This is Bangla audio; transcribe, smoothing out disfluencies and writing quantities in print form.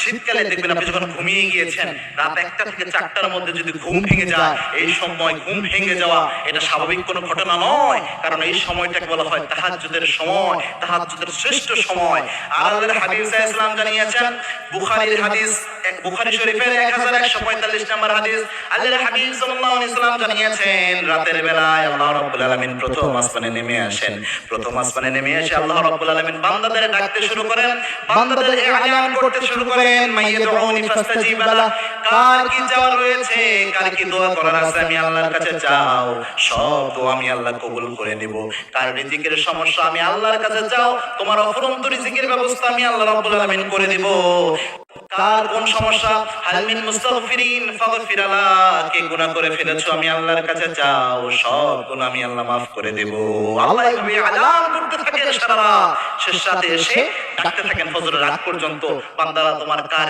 শীতকালে দেখবেন আপনি যখন ঘুমিয়ে গিয়েছেন রাত 1টা থেকে 4টার মধ্যে যদি ঘুম ভেঙে যায়, এই সময় ঘুম ভেঙে যাওয়া এটা স্বাভাবিক কোনো ঘটনা নয়, কারণ এই সময়টাকে বলা হয় তাহাজ্জুদের সময়, তাহাজ্জুদের শ্রেষ্ঠ সময়। আর আল্লাহর হাবিব সাল্লাল্লাহু আলাইহি ওয়াসাল্লাম জানিয়েছেন, বুখারীর হাদিস, বুখারী শরীফের 1145 নম্বর হাদিস, আল্লাহর হাবিব সাল্লাল্লাহু আলাইহি ওয়াসাল্লাম জানিয়েছেন, রাতের বেলায় আল্লাহ রাব্বুল আলামিন প্রথম আসমানে নেমে আসেন। প্রথম আসমানে নেমে এসে আল্লাহ রাব্বুল আলামিন বান্দাদের ডাকতে শুরু করেন, বান্দাদের ইলান করতে শুরু করেন, মাইয়াদউনি ফাস্তাজিব লাহ, কার কি চাওয়া রয়েছে, কার কি দোয়া করার আছে আমি আল্লাহর কাছে চাও, সব দোয়া আমি আল্লাহ কবুল করে নেব। কার রিজিকের সমস্যা আমি আল্লাহর কাছে চাও, তোমার অফুরন্ত রিজিকের ব্যবস্থা আমি আল্লাহ রাব্বুল আলামিন করে দেব। কার কোন সমস্যা, হাল মিন মুস্তাগফিরিন ফাগফির লাহ, কে গুনাহ করে ফেলেছো আমি আল্লাহর কাছে চাও, সব গুনাহ আমি আল্লাহ maaf করে দেব। আল্লাহ এইভাবে আলান করতে থাকেন সারা রাত, শেষ রাতে এসে ডাকতে থাকেন ফজরের আগ পর্যন্ত, বান্দারা তোমার কার